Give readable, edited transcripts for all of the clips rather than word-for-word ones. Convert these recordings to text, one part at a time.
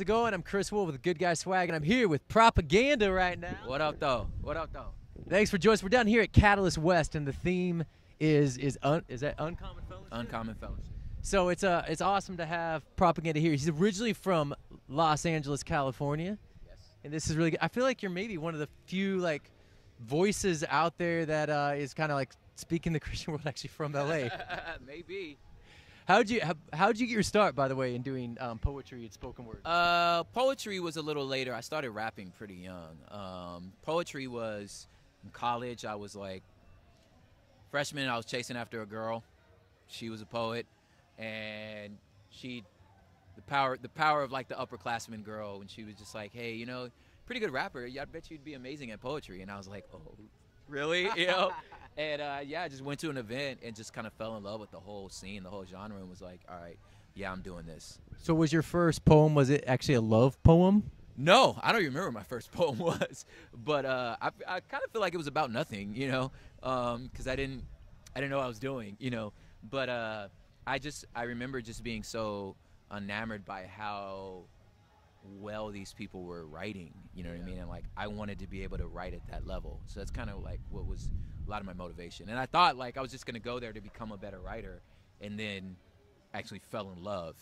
How's it going? I'm Kris Wolfe with Good Guy Swag, and I'm here with Propaganda right now. What up, though? What up, though? Thanks for joining us. We're down here at Catalyst West, and the theme is that Uncommon Fellowship? Uncommon Fellowship. So it's awesome to have Propaganda here. He's originally from Los Angeles, California, Yes. and this is really good. I feel like you're maybe one of the few like voices out there that is kind of like speaking the Christian world actually from LA. Maybe. How'd you get your start, by the way, in doing poetry and spoken word? Poetry was a little later. I started rapping pretty young. Poetry was in college. I was like freshman. I was chasing after a girl. She was a poet, and the power of like the upperclassman girl, when she was just like, hey, pretty good rapper. Yeah, I bet you'd be amazing at poetry. And I was like, oh, really? And I just went to an event and just kind of fell in love with the whole scene, the whole genre, and was like, all right, yeah, I'm doing this. So was your first poem, was it actually a love poem? No, I don't even remember what my first poem was, but I kind of feel like it was about nothing, because I didn't know what I was doing, but I remember just being so enamored by how well these people were writing, you know what I mean? And like, I wanted to be able to write at that level. So that's kind of like what was a lot of my motivation. And I thought like I was just going to go there to become a better writer, and then actually fell in love,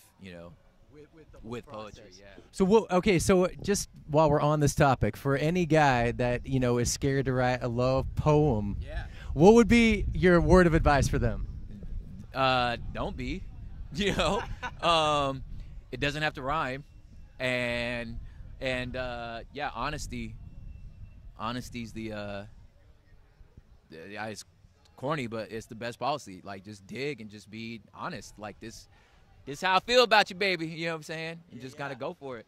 with poetry. Yeah. So so just while we're on this topic, for any guy that, is scared to write a love poem, Yeah. what would be your word of advice for them? Don't be, it doesn't have to rhyme. And yeah, honesty's it's corny, but it's the best policy. Like, just dig and just be honest. Like, this how I feel about you, baby. You know what I'm saying? You just gotta go for it.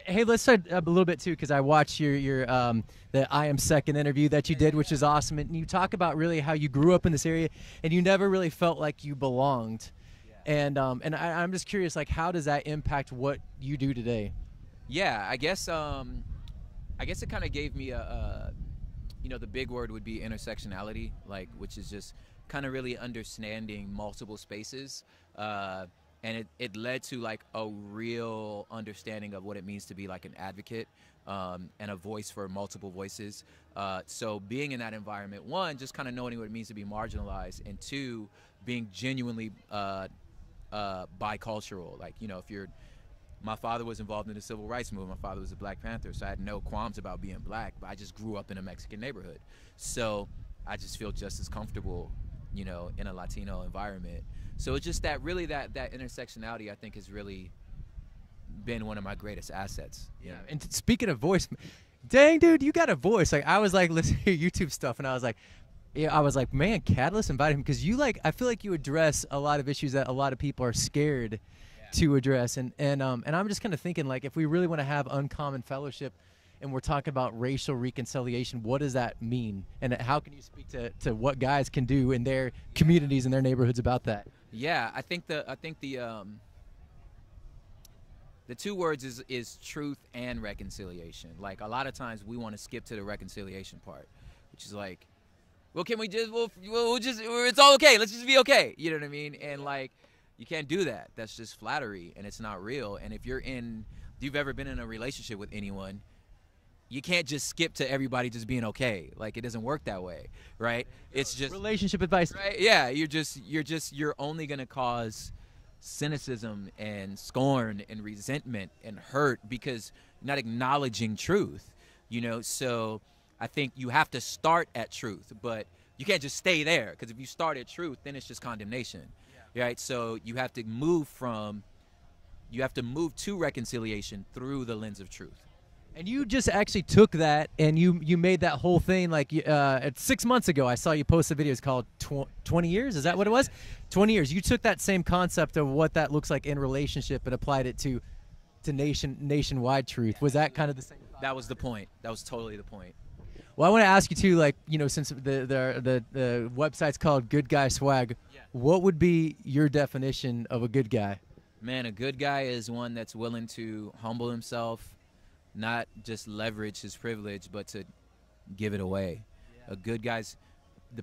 Hey, let's start a little bit too, because I watched your the I Am Second interview that you did, which is awesome, and you talk about really how you grew up in this area and you never really felt like you belonged. And I'm just curious, like, how does that impact what you do today? Yeah, I guess it kind of gave me the big word would be intersectionality, like, which is just kind of really understanding multiple spaces, and it led to like a real understanding of what it means to be like an advocate, and a voice for multiple voices. So being in that environment, one, just kind of knowing what it means to be marginalized, and two, being genuinely bicultural. Like, my father was involved in the civil rights movement. My father was a Black Panther, so I had no qualms about being black, but I just grew up in a Mexican neighborhood. So I just feel just as comfortable, in a Latino environment. So it's just that intersectionality, I think, has really been one of my greatest assets. Yeah. And speaking of voice, dang, dude, you got a voice. Like, I was like listening to your YouTube stuff, and I was like, man, Catalyst invited him, because I feel like you address a lot of issues that a lot of people are scared to address, and I'm just kind of thinking, like, if we really want to have uncommon fellowship and we're talking about racial reconciliation, what does that mean, and how can you speak to what guys can do in their communities and their neighborhoods about that? Yeah, I think the two words is truth and reconciliation. Like, a lot of times we want to skip to the reconciliation part, which is like, well, can we just we'll just it's all okay, let's just be okay, you know what I mean? And like, you can't do that. That's just flattery, and it's not real. And if you've ever been in a relationship with anyone, you can't just skip to everybody just being okay. Like, it doesn't work that way, right? It's just relationship advice. Right? Yeah, you're only gonna cause cynicism and scorn and resentment and hurt because you're not acknowledging truth. So I think you have to start at truth, but you can't just stay there, because if you start at truth, then it's just condemnation. Right, so you have to move to reconciliation through the lens of truth. And you just actually took that and you made that whole thing, like, 6 months ago I saw you post a video. It's called 20 years. Is that what it was? 20 years. You took that same concept of what that looks like in relationship and applied it to nationwide truth. Was that kind of the same? That was the point. That was totally the point. Well, I want to ask you too, like, since the website's called Good Guy Swag, what would be your definition of a good guy? Man, a good guy is one that's willing to humble himself, not just leverage his privilege, but to give it away. A good guy's the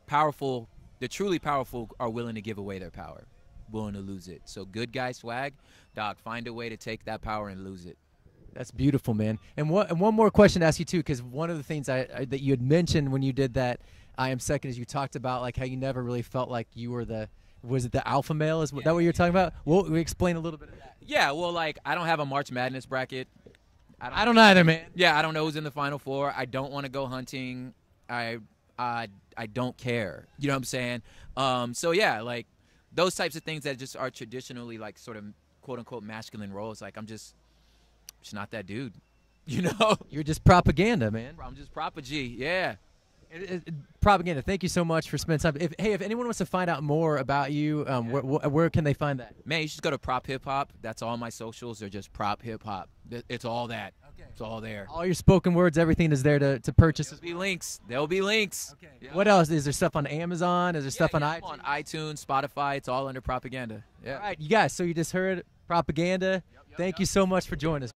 truly powerful are willing to give away their power, willing to lose it. So Good Guy Swag, dog, find a way to take that power and lose it. That's beautiful, man. And one more question to ask you too, because one of the things that you had mentioned when you did that I Am Second is you talked about like how you never really felt like you were was it the alpha male? Is that what you're talking about? Well, we explain a little bit of that. Yeah, well, like I don't have a March Madness bracket. I don't either, man. Yeah, I don't know who's in the Final Four. I don't want to go hunting. I don't care. You know what I'm saying? So yeah, like those types of things that just are traditionally like sort of quote unquote masculine roles. Like I'm just not that dude. You know? You're just propaganda, man. I'm just propagy. Yeah. Propaganda. Thank you so much for spending time. If anyone wants to find out more about you, where can they find that? Man, you should go to Prop Hip Hop. That's all my socials. They're just Prop Hip Hop. It's all that. Okay. It's all there. All your spoken words, everything is there to purchase. There'll be links. There'll be links. Okay. Yeah. What else? Is there stuff on Amazon? Is there stuff on iTunes? On iTunes, Spotify. It's all under Propaganda. Yeah. All right, you guys. So you just heard Propaganda. Thank you so much for joining us.